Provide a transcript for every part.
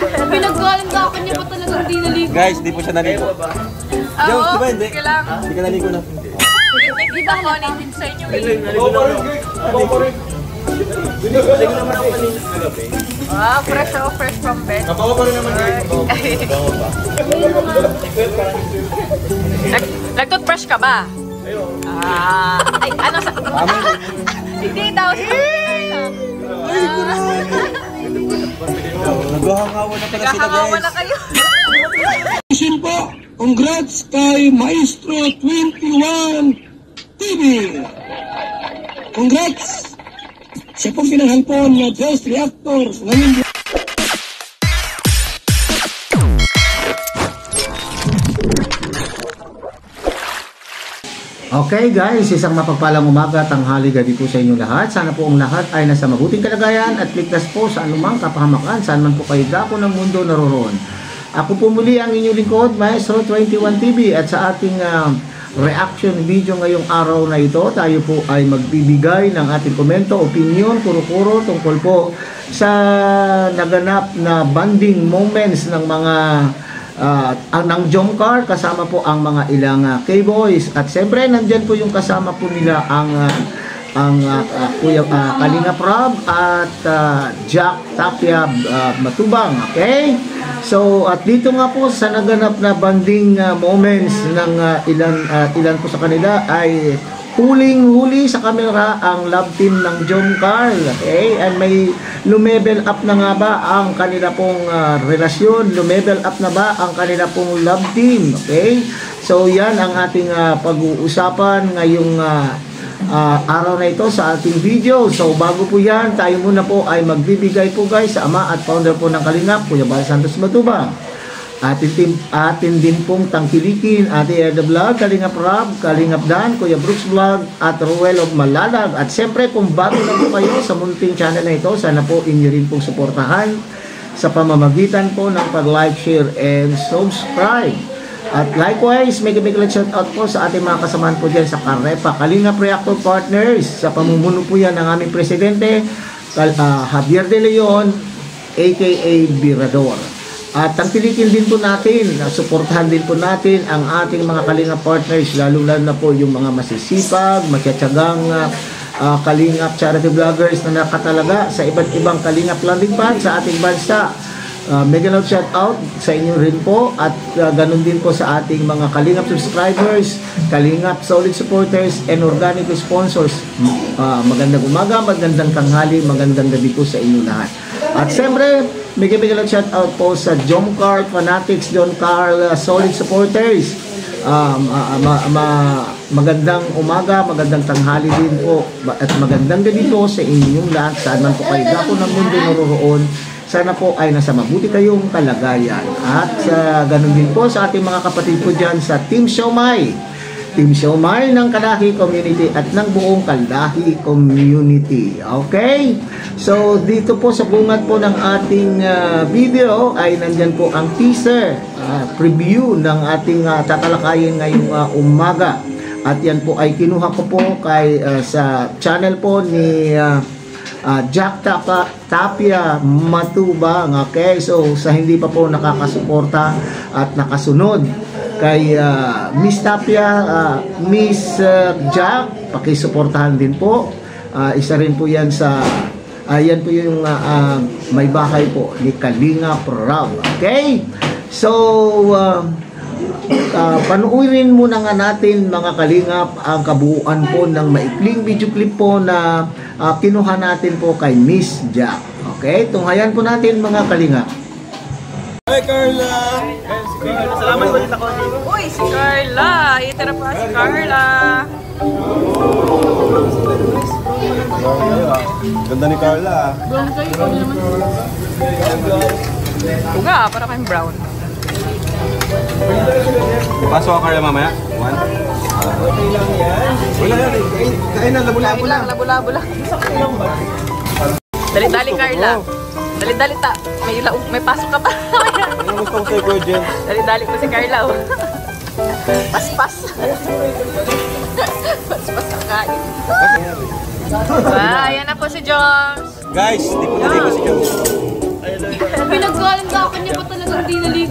Pinaggalan ka ako niya pa talagang di naligo. Guys, di po siya naligo. Oo, di ba hindi? Hindi ka naligo na. Di ba ako natin sa inyo eh? Naligo na ako. Naligo naman ako kanina sa gabi. Wow, fresh ako, fresh from bed. Kapawa pa rin naman guys. Kapawa pa. Nag-toothbrush ka ba? Ay, ano sa... Hindi daw sa... Naghahangawan na pala sila guys. Naghahangawan na kayo. Po, congrats kay Maestro 21 TV. Congrats! Siya pong pinanghalpon na Best Reactor ngayon. Okay guys, isang mapagpalang umaga, tanghali gabi po sa inyo lahat. Sana po ang lahat ay nasa mabuting kalagayan at ligtas po sa anumang kapahamakan saan man po kayo dako ng mundo naroroon. Ako po muli ang inyong lingkod, Maestro 21 TV, at sa ating reaction video ngayong araw na ito, tayo po ay magbibigay ng ating komento, opinion, kuro-kuro tungkol po sa naganap na bonding moments ng mga ng Jomcar, kasama po ang mga ilang K-boys, at siyempre nandyan po yung kasama po nila ang Kuya Kalinga Prab at Jack Tapia Matubang. Okay? So at dito nga po sa naganap na bonding moments ng ilan po sa kanila ay huling-huli sa camera ang love team ng Jomcar. Okay? And may lumevel up na nga ba ang kanila pong relasyon? Lumevel up na ba ang kanila pong love team? Okay? So yan ang ating pag-uusapan ngayong araw na ito sa ating video. So bago po yan, tayo muna po ay magbibigay po guys sa ama at founder po ng Kalingap, Kuya Bal Santos Matubang. Atin din pong tangkilikin Ate Eda Vlog, Kalingap Rob, Kalingap Dan, Kuya Brooks Vlog at Ruel of Malalag. At siyempre kung bago na po kayo sa munting channel na ito, sana po inyo rin pong suportahan sa pamamagitan po ng pag-like, share and subscribe. At likewise, mega shout out po sa ating mga kasamahan po dyan sa Karepa Kalingap Reactor Partners. Sa pamumuno po yan ng aming presidente, Javier De Leon, aka Birador. At tangkilikin din po natin, suportahan din po natin ang ating mga Kalingap partners, lalo na po yung mga masisipag, matyatsagang Kalingap charity vloggers na nakatalaga sa iba't ibang Kalingap landing pad sa ating bansa. Mega love shout out sa inyo rin po, at ganun din po sa ating mga Kalingap subscribers, Kalingap solid supporters and organic sponsors. Magandang umaga, magandang tanghali, magandang gabi po sa inyo lahat. At siyempre, mega love shout out po sa Jomcar fanatics, Jomcar solid supporters. Magandang umaga, magandang tanghali din po at magandang gabi po sa inyong lahat saan man po kayo dako ng mundo naroroon. Sana po ay nasa mabuti kayong kalagayan. At ganun din po sa ating mga kapatid po dyan sa Team Siomay. Team Siomay ng Kalahi Community at ng buong Kalahi Community. Okay? So, dito po sa bungat po ng ating video ay nandyan po ang teaser, preview ng ating tatalakayin ngayong umaga. At yan po ay kinuha ko po sa channel po ni Jack Tapia Matubang. Okay, so sa hindi pa po nakakasuporta at nakasunod kay Miss Tapia, Miss Jack, pakisuportahan din po. Isa rin po yan sa yan po yung may bahay po ni Kalinga Prab. Okay, so panuorin muna nga natin mga Kalingap ang kabuuan po ng maikling video clip po na kinuha natin po kay Miss Jack. Okay, tunghayan po natin mga Kalingap. Hi Carla! Salamat po dito ako. Uy, si Carla! Itira pa si Carla! Ganda ni Carla. Brown kayo, Uga, para kayong brown. Pasok ka Carla mamaya? One? Okay lang yan. Wala yan. Kain na, labo-labo lang. Labo-labo lang. Dali-dali Carla. Dali-dali ta. May pasok ka pa. Ano gusto ko sa'yo, Gordon? Dali-dali ko si Carla. Pas-pas. Pas-pas ang kain. Ayan na po si Joms. Guys, di po naligo si Joms. Pinaggalan ka ako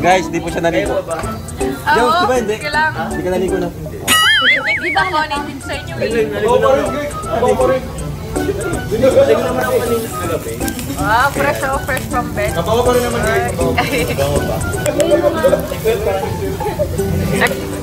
Guys, di po siya naligo. Jones, di ba hindi? Sige lang. Hindi ka naligo na. Di ba ako native sa inyo eh? Fresh ako, fresh from bed. Kabawa pa rin naman guys.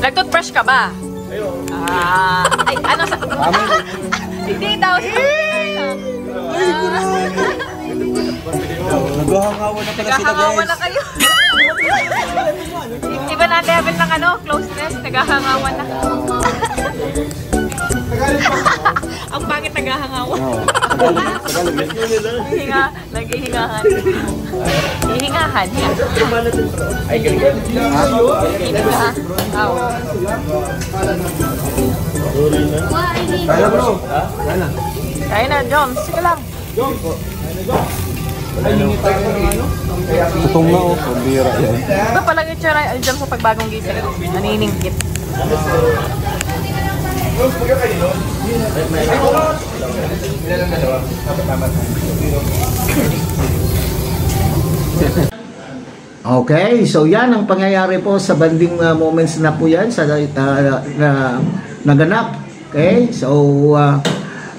Nag-toothbrush ka ba? Ay, ano sa... Hindi daw. Naghahangawan na pala sila Naghahangawan guys. na kayo. Iba na level ng ano, closeness. Naghahangawan na. Ang pangit naghahangawan. Naghihingahan. Hihingahan. Ay, galing. Hihingahan. Kaya bro. Kaya na. Kaya na, Joms. Sige lang. Tutong na oh. Pambira yan. Ito palang itsura dyan sa pagbagong gising. Naniningkit. Okay, so yan ang pangyayari po sa banding moments na po yan sa naganap. Okay, so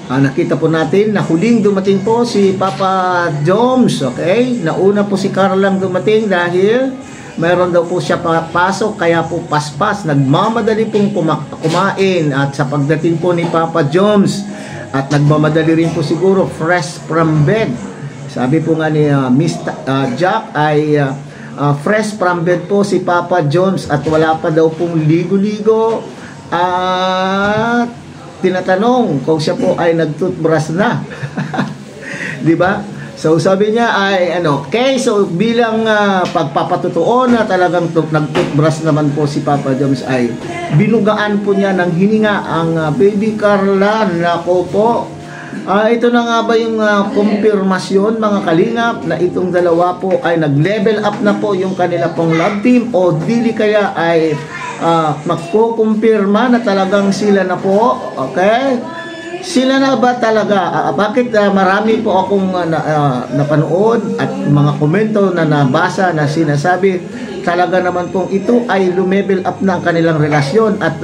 nakita po natin na huling dumating po si Papa Joms. Okay, nauna po si Carl lang dumating dahil mayroon daw po siya pasok, kaya po paspas, nagmamadali pong kumain. At sa pagdating po ni Papa Joms, at nagmamadali rin po siguro, fresh from bed. Sabi po nga ni Mr. Jack ay fresh from bed po si Papa Joms at wala pa daw pong ligo-ligo. At tinatanong kung siya po ay nag-toothbrush na. Di ba? So sabi niya ay okay, so bilang pagpapatutuo na talagang nag-toothbrush naman po si Papa Joms ay binugaan po niya ng hininga ang baby Carla. Nako po. Ito na nga ba yung kumpirmasyon mga kalingap na itong dalawa po ay nag-level up na po yung kanila pong love team, o dili kaya ay magkukumpirma na talagang sila na po. Okay? Sila na ba talaga? Bakit marami po akong napanood at mga komento na nabasa na sinasabi talaga naman pong ito ay lumevel up na ang kanilang relasyon at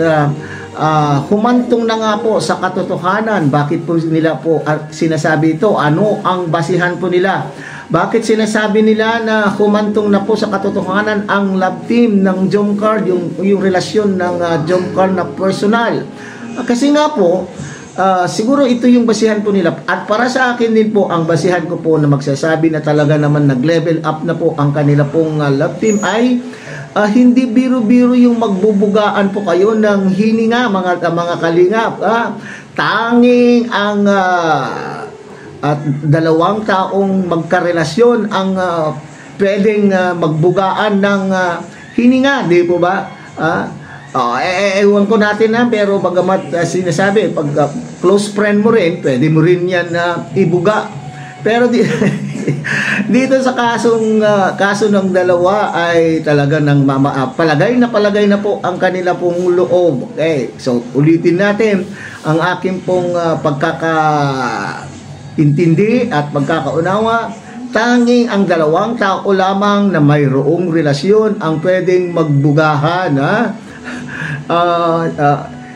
humantong na nga po sa katotohanan. Bakit po nila po sinasabi ito? Ano ang basihan po nila? Bakit sinasabi nila na humantong na po sa katotohanan ang love team ng Jomcar, yung relasyon ng Jomcar na personal? Kasi nga po, siguro ito yung basihan po nila. At para sa akin din po, ang basihan ko po na magsasabi na talaga naman nag-level up na po ang kanila pong love team ay hindi biro-biro yung magbubugaan po kayo ng hininga mga kalingap. Tanging ang at dalawang taong magkarelasyon ang pwedeng magbugaan ng hininga, di po ba? Ewan ko natin na, pero bagamat sinasabi, pag close friend mo rin, pwede mo rin yan ibuga. Pero dito sa kaso ng dalawa ay talaga ng palagay na po ang kanila pong loob. Okay, so ulitin natin ang aking pong pagkakaintindi at pagkakaunawa. Tanging ang dalawang tao lamang na mayroong relasyon ang pwedeng magbugahan.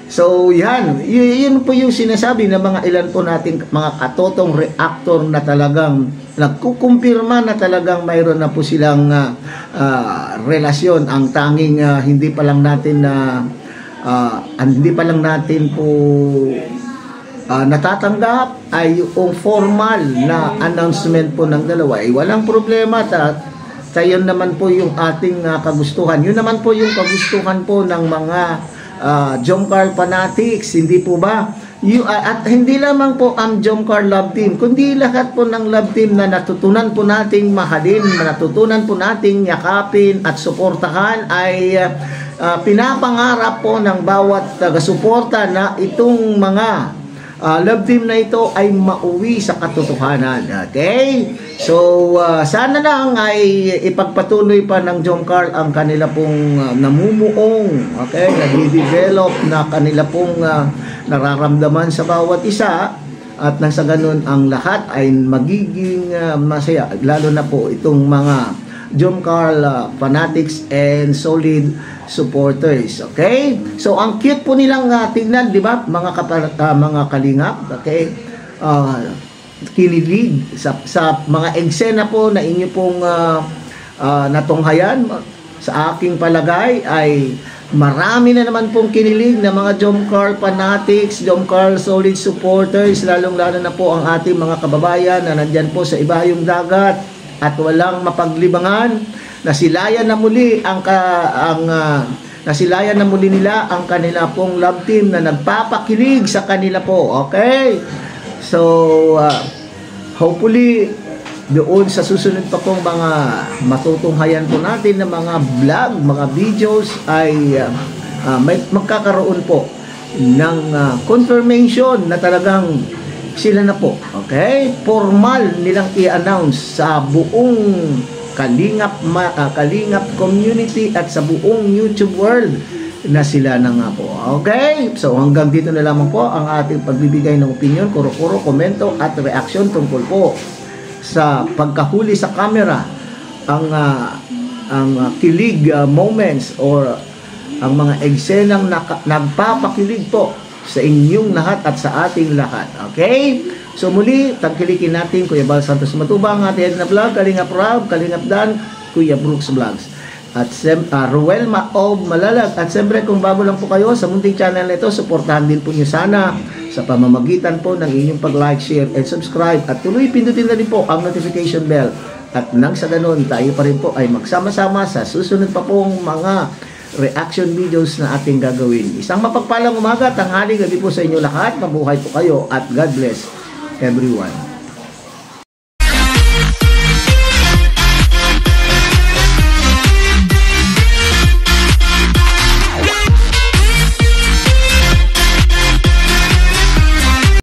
So yan, yun po yung sinasabi ng mga ilan po nating mga katotong reactor na talagang nagkukumpirma na talagang mayroon na po silang relasyon. Ang tanging hindi pa lang natin po natatanggap ay yung formal na announcement po ng dalawa. Walang problema, yun naman po yung ating kagustuhan. Yun naman po yung kagustuhan po ng mga Jomcar fanatics, hindi po ba? At hindi lamang po ang Jomcar love team, kundi lahat po ng love team na natutunan po nating mahalin, natutunan po nating yakapin at suportahan ay pinapangarap po ng bawat taga-suporta na itong mga love team na ito ay mauwi sa katotohanan. Okay? So, sana lang ay ipagpatuloy pa ng Jomcar ang kanila pong namumuong, okay, nag-develop na kanila pong nararamdaman sa bawat isa, at nang sa ganun ang lahat ay magiging masaya, lalo na po itong mga Jom Carl fanatics and solid supporters. Okay? So ang cute po nilang tingnan, di ba? Mga kalingap, okay? Kinilig sa mga eksena po na inyo pong natunghayan. Sa aking palagay ay marami na naman pong kinilig na mga Jom Carl fanatics, Jom Carl solid supporters, lalong-lalo na po ang ating mga kababayan na nandyan po sa ibayong dagat at walang mapaglibangan. Nasilayan na muli nasilayan na muli nila ang kanila pong love team na nagpapakilig sa kanila po. Okay? So, hopefully, doon sa susunod pa pong mga matutunghayan po natin na mga vlog, mga videos ay may magkakaroon po ng confirmation na talagang sila na po, okay? Formal nilang i-announce sa buong Kalingap community at sa buong YouTube world na sila na nga po. Okay? So hanggang dito na lamang po ang ating pagbibigay ng opinion, kuro-kuro, komento at reaksyon tungkol po sa pagkahuli sa camera, ang kilig moments or ang mga eksenang nagpapakilig po sa inyong lahat at sa ating lahat. Okay? So muli, tangkilikin natin Kuya Bal Santos Matubang, ating na vlog, Kalingap Rob, Kalingap Dan, Kuya Brooks Vlogs, at Ruelma of Malalag. At siyempre kung bago lang po kayo sa munting channel na ito, supportahan din po nyo sana sa pamamagitan po ng inyong pag-like, share, and subscribe. At tuloy pindutin na din po ang notification bell. At nang sa ganun, tayo pa rin po ay magsama-sama sa susunod pa pong mga reaction videos na ating gagawin. Isang mapagpalang umaga, tanghali, gabi po sa inyo lahat. Mabuhay po kayo at God bless everyone.